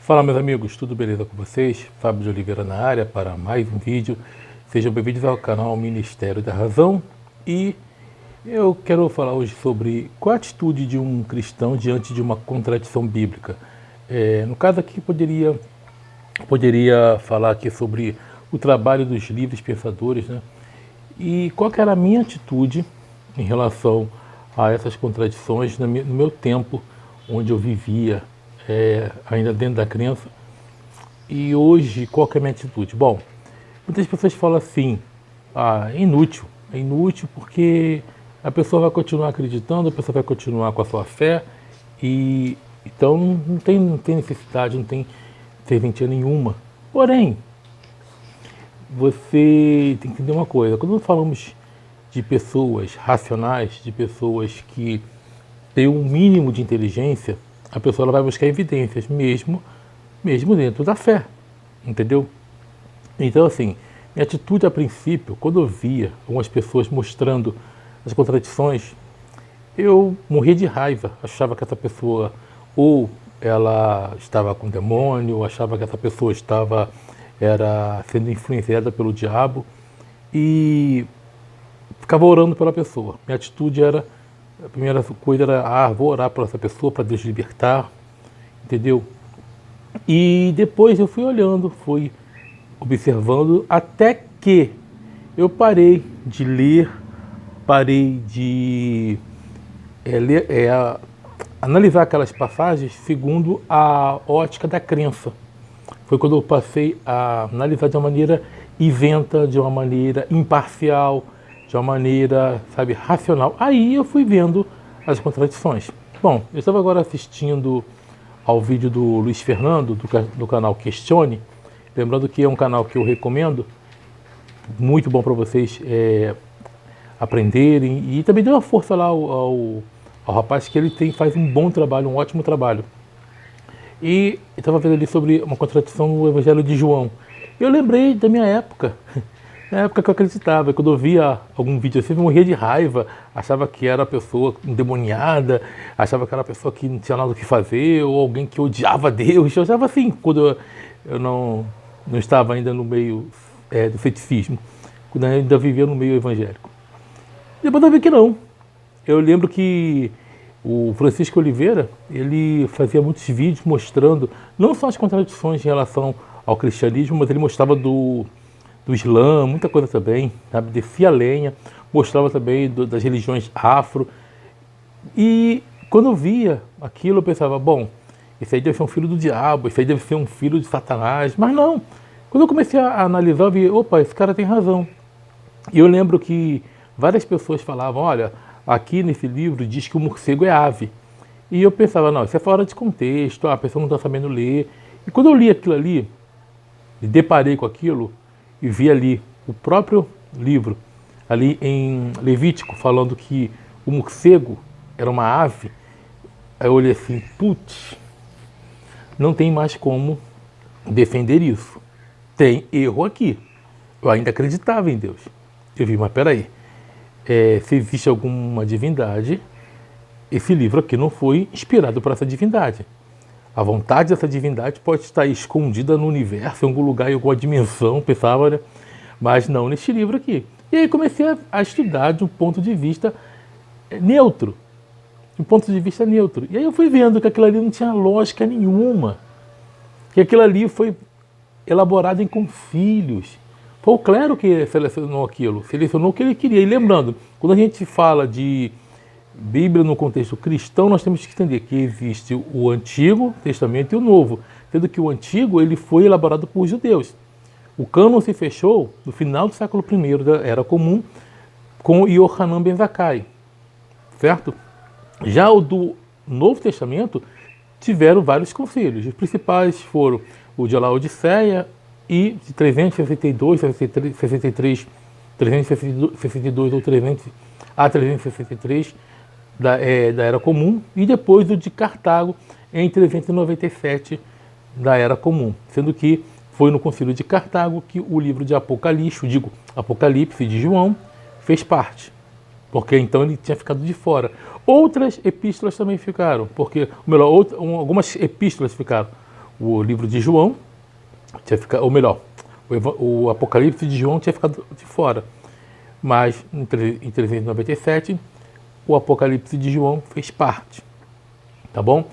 Fala, meus amigos, tudo beleza com vocês? Fábio de Oliveira na área para mais um vídeo. Sejam bem-vindos ao canal Ministério da Razão. E eu quero falar hoje sobre qual a atitude de um cristão diante de uma contradição bíblica. No caso aqui, poderia falar aqui sobre o trabalho dos livres pensadores, né? E qual que era a minha atitude em relação a essas contradições no meu tempo, onde eu vivia ainda dentro da crença. E hoje, qual que é a minha atitude? Bom, muitas pessoas falam assim, é inútil porque a pessoa vai continuar acreditando, a pessoa vai continuar com a sua fé, e então não tem necessidade, não tem serventia nenhuma. Porém, você tem que entender uma coisa, quando falamos de pessoas racionais, de pessoas que têm um mínimo de inteligência, a pessoa ela vai buscar evidências, mesmo dentro da fé, entendeu? Então, assim, minha atitude a princípio, quando eu via algumas pessoas mostrando as contradições, eu morria de raiva, achava que essa pessoa ou ela estava com demônio, achava que essa pessoa era sendo influenciada pelo diabo, e ficava orando pela pessoa. Minha atitude era, a primeira coisa era, vou orar por essa pessoa para Deus libertar, entendeu? E depois eu fui olhando, fui observando, até que eu parei de ler, parei de analisar aquelas passagens segundo a ótica da crença. Foi quando eu passei a analisar de uma maneira isenta, de uma maneira imparcial, de uma maneira, racional. Aí eu fui vendo as contradições. Bom, eu estava agora assistindo ao vídeo do Luiz Fernando, do canal Questione, lembrando que é um canal que eu recomendo, muito bom para vocês aprenderem, e também dê uma força lá ao rapaz, que ele faz um bom trabalho, um ótimo trabalho. E eu estava vendo ali sobre uma contradição no Evangelho de João. Eu lembrei da minha época, na época que eu acreditava, quando eu via algum vídeo assim, eu morria de raiva, achava que era uma pessoa endemoniada, achava que era uma pessoa que não tinha nada o que fazer, ou alguém que odiava Deus. Eu achava assim, quando eu não estava ainda no meio do ceticismo, quando eu ainda vivia no meio evangélico. Depois eu vi que não. Eu lembro que o Francisco Oliveira, ele fazia muitos vídeos mostrando não só as contradições em relação ao cristianismo, mas ele mostrava do Islã, muita coisa também, sabe? Descia a lenha, mostrava também das religiões afro. E quando eu via aquilo, eu pensava, bom, esse aí deve ser um filho do diabo, esse aí deve ser um filho de Satanás. Mas não, quando eu comecei a analisar, eu vi, opa, esse cara tem razão. E eu lembro que várias pessoas falavam, olha, aqui nesse livro diz que o morcego é ave. E eu pensava, não, isso é fora de contexto, a pessoa não está sabendo ler. E quando eu li aquilo ali, e deparei com aquilo, e vi ali o próprio livro, ali em Levítico, falando que o morcego era uma ave, aí eu olhei assim, putz, não tem mais como defender isso. Tem erro aqui. Eu ainda acreditava em Deus. Eu vi, mas peraí, se existe alguma divindade, esse livro aqui não foi inspirado por essa divindade. A vontade dessa divindade pode estar escondida no universo, em algum lugar, em alguma dimensão, pensava, né? Mas não neste livro aqui. E aí comecei a estudar de um ponto de vista neutro. De um ponto de vista neutro. E aí eu fui vendo que aquilo ali não tinha lógica nenhuma. Que aquilo ali foi elaborado em concílios. Foi o clero que selecionou aquilo, selecionou o que ele queria. E lembrando, quando a gente fala de Bíblia no contexto cristão, nós temos que entender que existe o Antigo Testamento e o Novo, sendo que o Antigo ele foi elaborado por judeus. O cânon se fechou no final do século I da Era Comum com Yohanan ben Zakkai, certo? Já o do Novo Testamento tiveram vários concílios. Os principais foram o de Laodiceia e de 362, 63, 362 ou 300 a 363 da Era Comum, e depois o de Cartago em 397 da Era Comum, sendo que foi no Concílio de Cartago que o livro de Apocalipse de João fez parte, porque então ele tinha ficado de fora. Outras epístolas também ficaram, algumas epístolas ficaram, o livro de João tinha ficado, ou melhor, o Apocalipse de João tinha ficado de fora. Mas em 397, o Apocalipse de João fez parte, tá bom?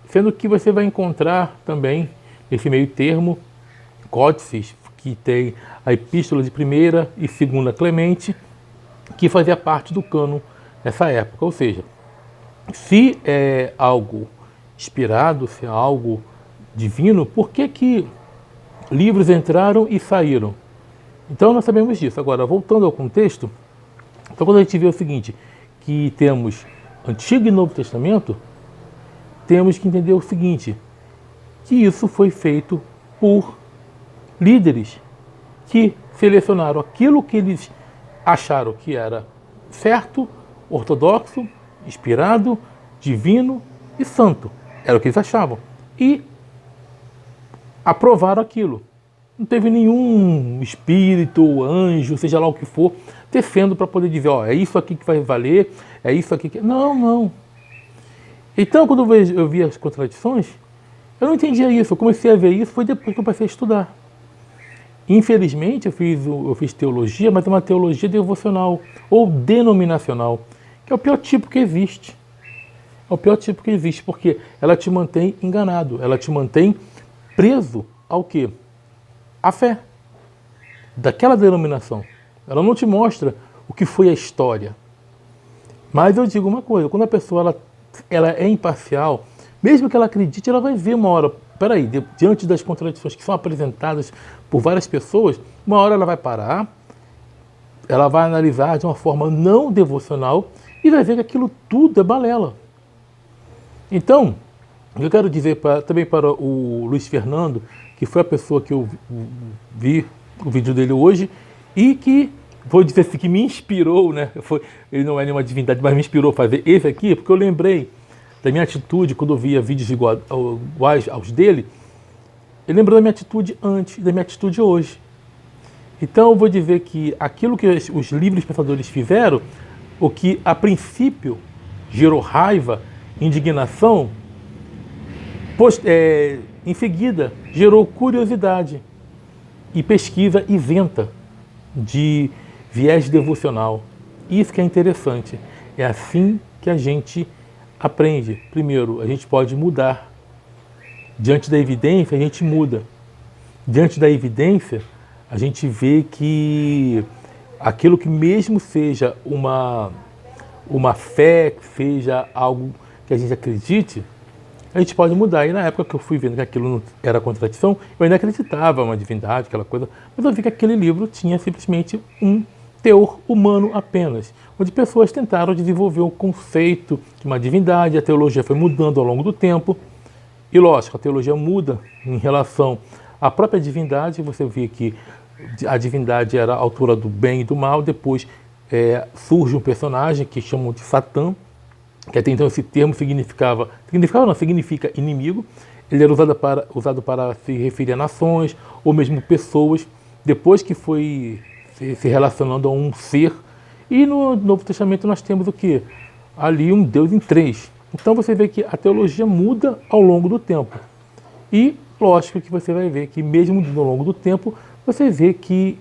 Sendo que você vai encontrar também, nesse meio termo, códices que tem a Epístola de 1ª e 2ª Clemente, que fazia parte do cânon nessa época. Ou seja, se é algo inspirado, se é algo divino, por que livros entraram e saíram? Então nós sabemos disso. Agora, voltando ao contexto, então quando a gente vê o seguinte, que temos Antigo e Novo Testamento, temos que entender o seguinte, que isso foi feito por líderes que selecionaram aquilo que eles acharam que era certo, ortodoxo, inspirado, divino e santo. Era o que eles achavam. E aprovaram aquilo. Não teve nenhum espírito, anjo, seja lá o que for, tecendo para poder dizer, ó, é isso aqui que vai valer, é isso aqui que... Não, não. Então, quando eu vi as contradições, eu não entendia isso. Eu comecei a ver isso, foi depois que eu passei a estudar. Infelizmente, eu fiz teologia, mas é uma teologia devocional ou denominacional, que é o pior tipo que existe. É o pior tipo que existe, porque ela te mantém enganado, ela te mantém preso ao quê? A fé daquela denominação. Ela não te mostra o que foi a história. Mas eu digo uma coisa, quando a pessoa ela é imparcial, mesmo que ela acredite, ela vai ver uma hora, peraí, diante das contradições que são apresentadas por várias pessoas, uma hora ela vai parar, ela vai analisar de uma forma não devocional e vai ver que aquilo tudo é balela. Então, eu quero dizer também para o Luiz Fernando, que foi a pessoa que eu vi o vídeo dele hoje e que, vou dizer assim, que me inspirou, né? Ele não é nenhuma divindade, mas me inspirou a fazer esse aqui, porque eu lembrei da minha atitude quando eu via vídeos iguais aos dele. Ele lembrou da minha atitude antes e da minha atitude hoje. Então eu vou dizer que aquilo que os livres pensadores fizeram, o que a princípio gerou raiva, indignação, em seguida gerou curiosidade e pesquisa isenta de viés devocional. Isso que é interessante. É assim que a gente aprende. Primeiro, a gente pode mudar. Diante da evidência, a gente muda. Diante da evidência, a gente vê que aquilo que mesmo seja uma fé, que seja algo que a gente acredite, a gente pode mudar. E na época que eu fui vendo que aquilo não era contradição, eu ainda acreditava em uma divindade, aquela coisa, mas eu vi que aquele livro tinha simplesmente um teor humano apenas, onde pessoas tentaram desenvolver o conceito de uma divindade, a teologia foi mudando ao longo do tempo, e lógico, a teologia muda em relação à própria divindade. Você vê que a divindade era a autora do bem e do mal, depois surge um personagem que chamam de Satã, que até então esse termo significa inimigo. Ele era usado para se referir a nações ou mesmo pessoas, depois que foi se relacionando a um ser. E no Novo Testamento nós temos o quê? Ali um Deus em três. Então você vê que a teologia muda ao longo do tempo. E lógico que você vai ver que mesmo ao longo do tempo, você vê que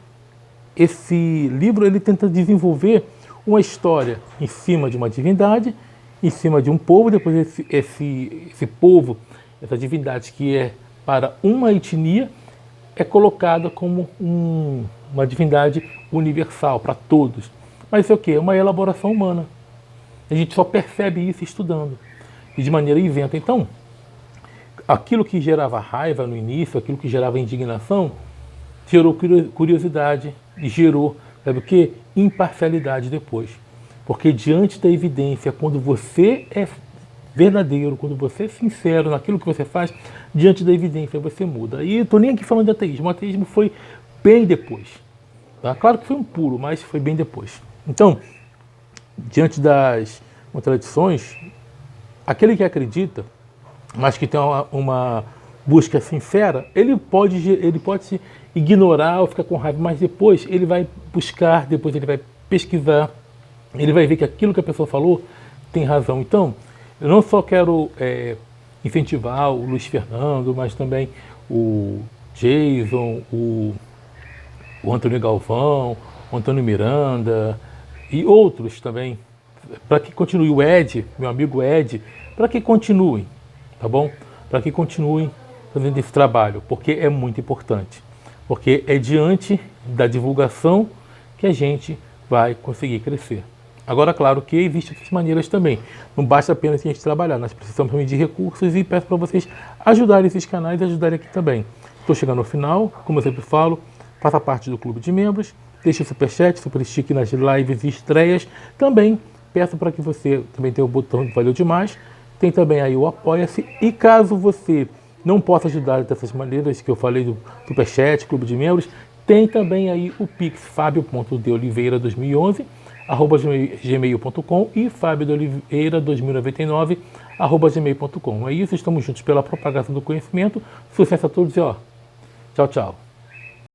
esse livro ele tenta desenvolver uma história em cima de uma divindade, em cima de um povo, depois esse povo, essa divindade que é para uma etnia, é colocada como uma divindade universal para todos. Mas isso é o quê? É uma elaboração humana. A gente só percebe isso estudando, e de maneira isenta. Então, aquilo que gerava raiva no início, aquilo que gerava indignação, gerou curiosidade e gerou, sabe o quê? Imparcialidade depois. Porque diante da evidência, quando você é verdadeiro, quando você é sincero naquilo que você faz, diante da evidência você muda. E eu estou nem aqui falando de ateísmo, o ateísmo foi bem depois. Tá? Claro que foi um pulo, mas foi bem depois. Então, diante das contradições, aquele que acredita, mas que tem uma busca sincera, ele pode se ignorar ou ficar com raiva, mas depois ele vai buscar, depois ele vai pesquisar, ele vai ver que aquilo que a pessoa falou tem razão. Então, eu não só quero incentivar o Luiz Fernando, mas também o Jason, o Antônio Galvão, o Antônio Miranda e outros também, para que continue o Ed, meu amigo Ed, para que continuem, tá bom? Para que continuem fazendo esse trabalho, porque é muito importante. Porque é diante da divulgação que a gente vai conseguir crescer. Agora, claro que existem outras maneiras também. Não basta apenas a gente trabalhar, nós precisamos também de recursos e peço para vocês ajudarem esses canais e ajudarem aqui também. Estou chegando ao final, como eu sempre falo, faça parte do clube de membros, deixe o superchat, super stick nas lives e estreias. Também peço para que você também tenha o botão de Valeu Demais. Tem também aí o Apoia-se. E caso você não possa ajudar dessas maneiras que eu falei do superchat, clube de membros, tem também aí o Pix fabio.deoliveira2011 @gmail.com e fabio.deoliveira2099 @gmail.com. É isso, estamos juntos pela propagação do conhecimento. Sucesso a todos e ó, tchau, tchau.